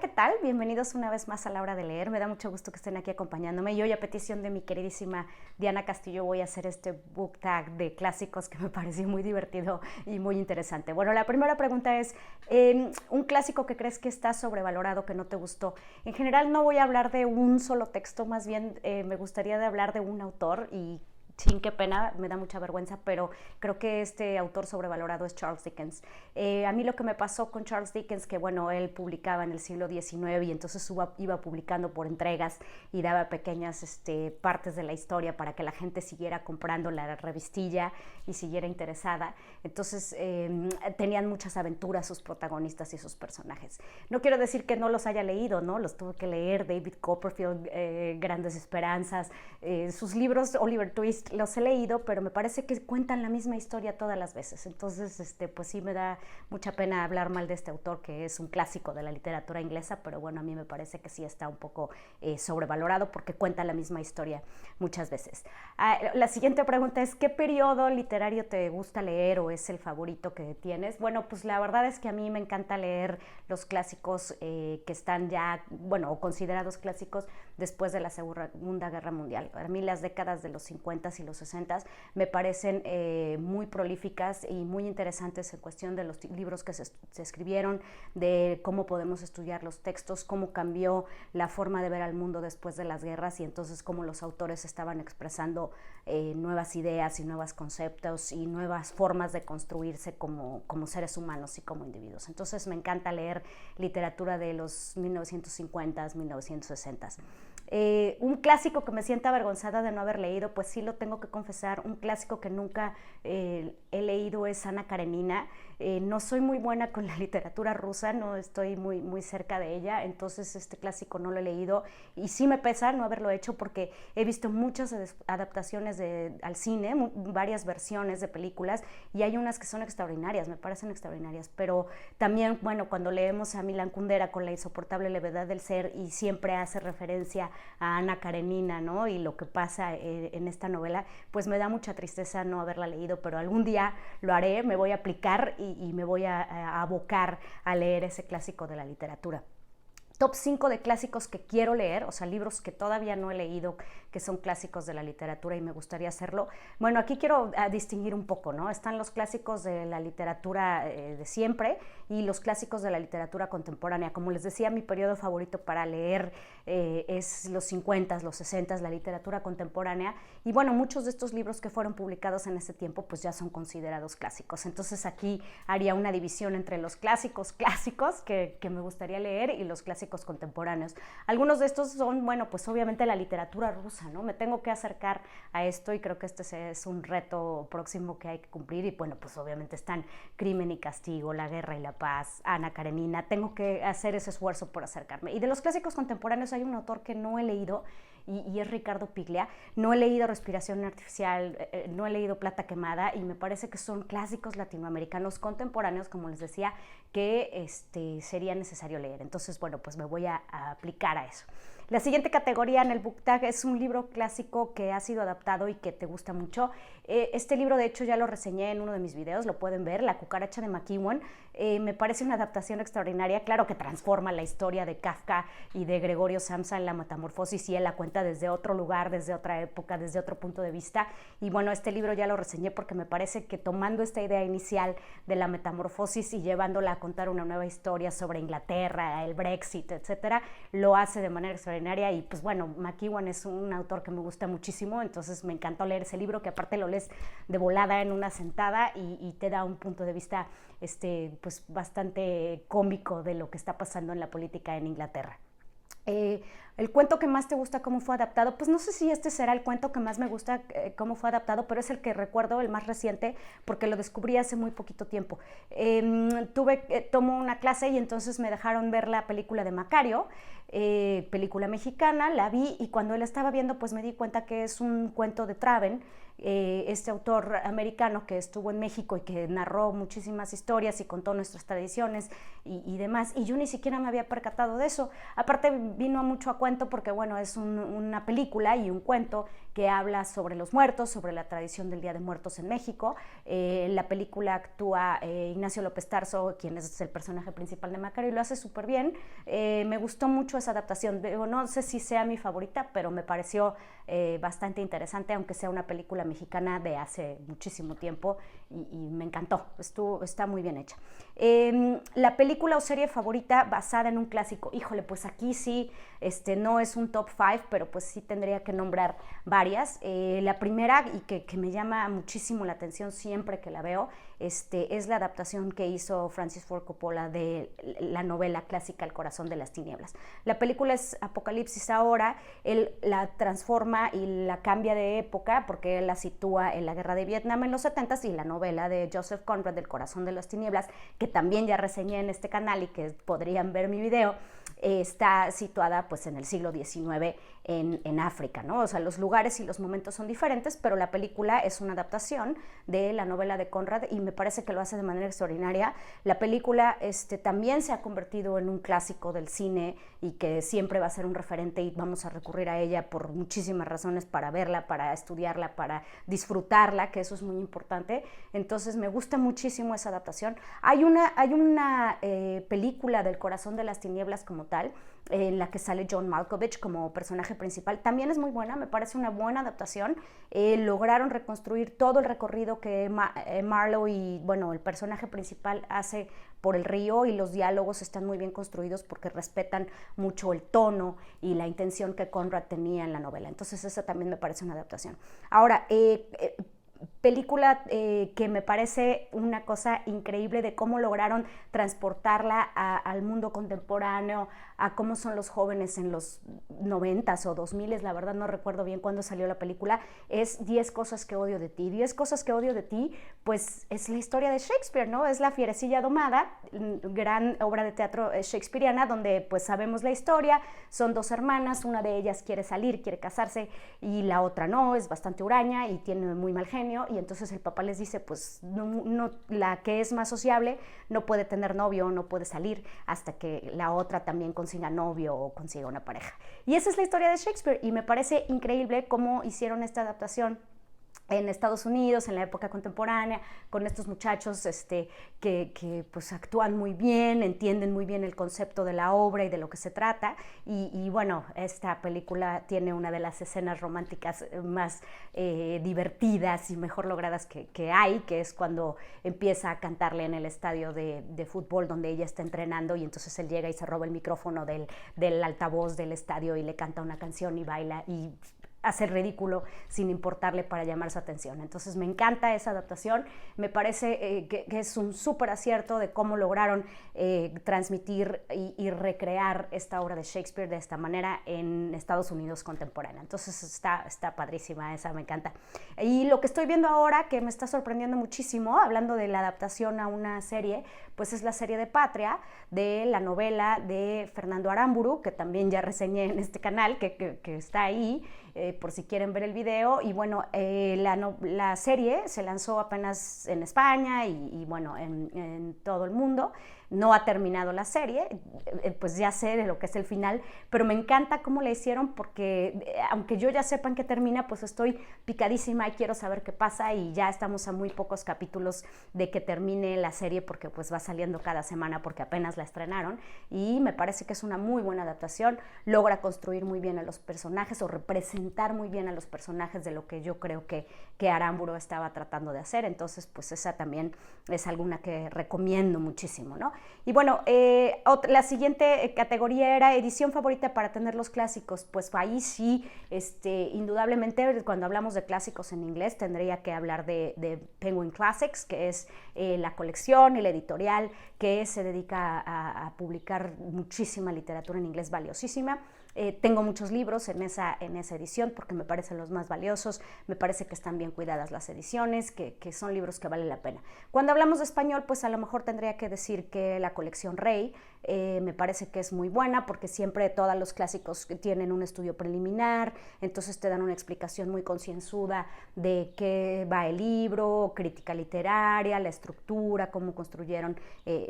¿qué tal? Bienvenidos una vez más a la hora de leer. Me da mucho gusto que estén aquí acompañándome. Y hoy, a petición de mi queridísima Diana Castillo, voy a hacer este book tag de clásicos que me pareció muy divertido y muy interesante. Bueno, la primera pregunta es, ¿un clásico que crees que está sobrevalorado, que no te gustó? En general no voy a hablar de un solo texto, más bien me gustaría de hablar de un autor y sin qué pena, me da mucha vergüenza, pero creo que este autor sobrevalorado es Charles Dickens. A mí lo que me pasó con Charles Dickens, que bueno, él publicaba en el siglo XIX y entonces iba publicando por entregas y daba pequeñas partes de la historia para que la gente siguiera comprando la revistilla y siguiera interesada. Entonces tenían muchas aventuras sus protagonistas y sus personajes. No quiero decir que no los haya leído, ¿no? Los tuve que leer, David Copperfield, Grandes Esperanzas, sus libros, Oliver Twist, los he leído, pero me parece que cuentan la misma historia todas las veces. Entonces, pues sí me da mucha pena hablar mal de este autor, que es un clásico de la literatura inglesa, pero bueno, a mí me parece que sí está un poco sobrevalorado porque cuenta la misma historia muchas veces. La siguiente pregunta es, ¿qué periodo literario te gusta leer o es el favorito que tienes? Bueno, pues la verdad es que a mí me encanta leer los clásicos que están ya, bueno, o considerados clásicos después de la Segunda Guerra Mundial. Para mí las décadas de los 50 y los 60 me parecen muy prolíficas y muy interesantes en cuestión de los libros que se escribieron, de cómo podemos estudiar los textos, cómo cambió la forma de ver al mundo después de las guerras y entonces cómo los autores estaban expresando nuevas ideas y nuevos conceptos y nuevas formas de construirse como seres humanos y como individuos. Entonces me encanta leer literatura de los 1950s, 1960s. Un clásico que me sienta avergonzada de no haber leído, pues sí lo tengo que confesar, un clásico que nunca he leído es Ana Karenina. No soy muy buena con la literatura rusa, no estoy muy cerca de ella, entonces este clásico no lo he leído y sí me pesa no haberlo hecho porque he visto muchas adaptaciones al cine, varias versiones de películas y hay unas que son extraordinarias, me parecen extraordinarias, pero también, bueno, cuando leemos a Milan Kundera con La insoportable levedad del ser y siempre hace referencia a Ana Karenina, ¿no? Y lo que pasa en esta novela, pues me da mucha tristeza no haberla leído, pero algún día lo haré, me voy a aplicar y me voy a abocar a leer ese clásico de la literatura. Top 5 de clásicos que quiero leer, o sea, libros que todavía no he leído, que son clásicos de la literatura y me gustaría hacerlo. Bueno, aquí quiero distinguir un poco, ¿no? Están los clásicos de la literatura de siempre y los clásicos de la literatura contemporánea. Como les decía, mi periodo favorito para leer es los 50s, los 60s, la literatura contemporánea. Y bueno, muchos de estos libros que fueron publicados en ese tiempo, pues ya son considerados clásicos. Entonces aquí haría una división entre los clásicos que me gustaría leer y los clásicos contemporáneos. Algunos de estos son, bueno, pues obviamente la literatura rusa, ¿no? Me tengo que acercar a esto y creo que este es un reto próximo que hay que cumplir y bueno, pues obviamente están Crimen y Castigo, La Guerra y la Paz, Ana Karenina, tengo que hacer ese esfuerzo por acercarme. Y de los clásicos contemporáneos hay un autor que no he leído y es Ricardo Piglia. No he leído Respiración Artificial, no he leído Plata Quemada y me parece que son clásicos latinoamericanos contemporáneos, como les decía, que sería necesario leer. Entonces, bueno, pues me voy a aplicar a eso. La siguiente categoría en el book tag es un libro clásico que ha sido adaptado y que te gusta mucho. Este libro, de hecho, ya lo reseñé en uno de mis videos, lo pueden ver, La cucaracha de McEwan. Me parece una adaptación extraordinaria, claro que transforma la historia de Kafka y de Gregorio Samsa en La Metamorfosis y él la cuenta desde otro lugar, desde otra época, desde otro punto de vista. Y bueno, este libro ya lo reseñé porque me parece que tomando esta idea inicial de la metamorfosis y llevándola a contar una nueva historia sobre Inglaterra, el Brexit, etcétera, lo hace de manera extraordinaria y pues bueno, McEwan es un autor que me gusta muchísimo, entonces me encantó leer ese libro que aparte lo lees de volada en una sentada y te da un punto de vista pues bastante cómico de lo que está pasando en la política en Inglaterra. El cuento que más te gusta, cómo fue adaptado, pues no sé si este será el cuento que más me gusta, cómo fue adaptado, pero es el que recuerdo, el más reciente, porque lo descubrí hace muy poquito tiempo. Tomo una clase y entonces me dejaron ver la película de Macario, película mexicana, la vi y cuando la estaba viendo pues me di cuenta que es un cuento de Traven, este autor americano que estuvo en México y que narró muchísimas historias y contó nuestras tradiciones y demás, y yo ni siquiera me había percatado de eso. Aparte vino mucho a cuento porque, bueno, es una película y un cuento que habla sobre los muertos, sobre la tradición del Día de Muertos en México. En la película actúa Ignacio López Tarso, quien es el personaje principal de Macario, y lo hace súper bien. Me gustó mucho esa adaptación. No sé si sea mi favorita, pero me pareció bastante interesante, aunque sea una película mexicana de hace muchísimo tiempo, y me encantó. Está muy bien hecha. La película o serie favorita basada en un clásico. Híjole, pues aquí sí, no es un top 5, pero pues sí tendría que nombrar varias. La primera, y que me llama muchísimo la atención siempre que la veo, es la adaptación que hizo Francis Ford Coppola de la novela clásica El corazón de las tinieblas. La película es Apocalipsis ahora. Él la transforma y la cambia de época porque él la sitúa en la guerra de Vietnam en los 70s, y la novela de Joseph Conrad del corazón de las tinieblas, que también ya reseñé en este canal y que podrían ver mi video, está situada pues en el siglo XIX en África, ¿no? O sea, los lugares y los momentos son diferentes, pero la película es una adaptación de la novela de Conrad y me parece que lo hace de manera extraordinaria. La película también se ha convertido en un clásico del cine y que siempre va a ser un referente, y vamos a recurrir a ella por muchísimas razones, para verla, para estudiarla, para disfrutarla, que eso es muy importante. Entonces me gusta muchísimo esa adaptación. Hay una película del corazón de las tinieblas como tal, en la que sale John Malkovich como personaje principal. También es muy buena, me parece una buena adaptación. Lograron reconstruir todo el recorrido que Marlowe y, bueno, el personaje principal hace por el río, y los diálogos están muy bien construidos porque respetan mucho el tono y la intención que Conrad tenía en la novela. Entonces esa también me parece una adaptación. Ahora, película que me parece una cosa increíble de cómo lograron transportarla al mundo contemporáneo, a cómo son los jóvenes en los 90s o 2000s, la verdad no recuerdo bien cuándo salió la película, es 10 cosas que odio de ti. 10 cosas que odio de ti, pues es la historia de Shakespeare, ¿no? Es La fierecilla domada, gran obra de teatro shakespeariana, donde pues sabemos la historia. Son dos hermanas, una de ellas quiere salir, quiere casarse, y la otra no, es bastante huraña y tiene muy mal genio, y entonces el papá les dice, pues no, la que es más sociable no puede tener novio, no puede salir hasta que la otra también consiga novio o consiga una pareja. Y esa es la historia de Shakespeare, y me parece increíble cómo hicieron esta adaptación en Estados Unidos, en la época contemporánea, con estos muchachos que pues actúan muy bien, entienden muy bien el concepto de la obra y de lo que se trata, y bueno, esta película tiene una de las escenas románticas más divertidas y mejor logradas que hay, que es cuando empieza a cantarle en el estadio de fútbol donde ella está entrenando, y entonces él llega y se roba el micrófono del altavoz del estadio y le canta una canción y baila y hace el ridículo sin importarle para llamar su atención. Entonces me encanta esa adaptación, me parece que es un súper acierto de cómo lograron transmitir y recrear esta obra de Shakespeare de esta manera en Estados Unidos contemporánea. Entonces está padrísima, esa me encanta. Y lo que estoy viendo ahora, que me está sorprendiendo muchísimo, hablando de la adaptación a una serie, pues es la serie de Patria, de la novela de Fernando Aramburu, que también ya reseñé en este canal, que está ahí, por si quieren ver el video. Y bueno, la serie se lanzó apenas en España y bueno, en todo el mundo. No ha terminado la serie, pues ya sé de lo que es el final, pero me encanta cómo la hicieron porque aunque yo ya sepa en qué termina, pues estoy picadísima y quiero saber qué pasa, y ya estamos a muy pocos capítulos de que termine la serie porque pues va saliendo cada semana porque apenas la estrenaron, y me parece que es una muy buena adaptación. Logra construir muy bien a los personajes o representar muy bien a los personajes de lo que yo creo que Aramburu estaba tratando de hacer. Entonces pues esa también es alguna que recomiendo muchísimo, ¿no? Y bueno, la siguiente categoría era edición favorita para tener los clásicos. Pues ahí sí, indudablemente cuando hablamos de clásicos en inglés tendría que hablar de Penguin Classics, que es la colección y la editorial que se dedica a publicar muchísima literatura en inglés valiosísima. Tengo muchos libros en esa edición porque me parecen los más valiosos, me parece que están bien cuidadas las ediciones, que son libros que valen la pena. Cuando hablamos de español, pues a lo mejor tendría que decir que compré la colección Rey. Me parece que es muy buena porque siempre todos los clásicos tienen un estudio preliminar, entonces te dan una explicación muy concienzuda de qué va el libro, crítica literaria, la estructura, cómo construyeron,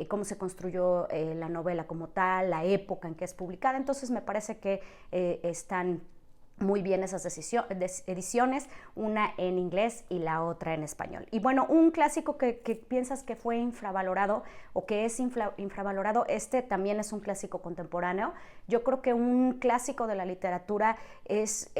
cómo se construyó la novela como tal, la época en que es publicada. Entonces me parece que están muy bien esas ediciones, una en inglés y la otra en español. Y bueno, un clásico que piensas que fue infravalorado o que es infravalorado, este también es un clásico contemporáneo. Yo creo que un clásico de la literatura es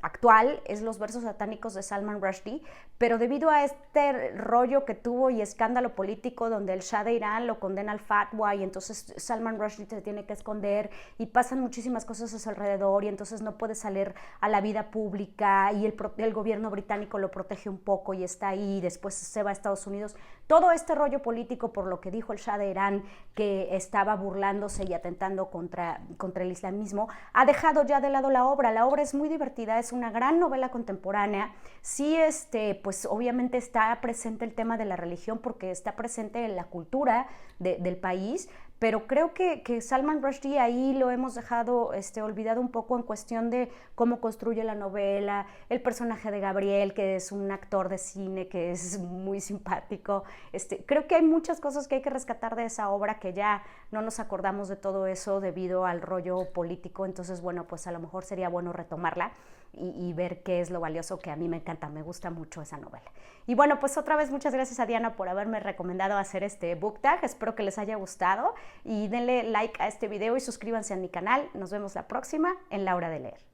actual, es Los versos satánicos de Salman Rushdie, pero debido a este rollo que tuvo y escándalo político donde el Shah de Irán lo condena al fatwa y entonces Salman Rushdie se tiene que esconder y pasan muchísimas cosas a su alrededor y entonces no puede salir a la vida pública y el gobierno británico lo protege un poco y está ahí, y después se va a Estados Unidos. Todo este rollo político por lo que dijo el Shah de Irán, que estaba burlándose y atentando contra el islamismo, ha dejado ya de lado la obra. La obra es muy divertida, es una gran novela contemporánea. Sí, pues obviamente está presente el tema de la religión porque está presente en la cultura del país, pero creo que Salman Rushdie ahí lo hemos dejado olvidado un poco en cuestión de cómo construye la novela, el personaje de Gabriel, que es un actor de cine que es muy simpático. Creo que hay muchas cosas que hay que rescatar de esa obra que ya no nos acordamos de todo eso debido al rollo político, entonces bueno, pues a lo mejor sería bueno retomarla y ver qué es lo valioso, que a mí me encanta, me gusta mucho esa novela. Y bueno, pues otra vez muchas gracias a Diana por haberme recomendado hacer este book tag, espero que les haya gustado y denle like a este video y suscríbanse a mi canal. Nos vemos la próxima en La Hora de Leer.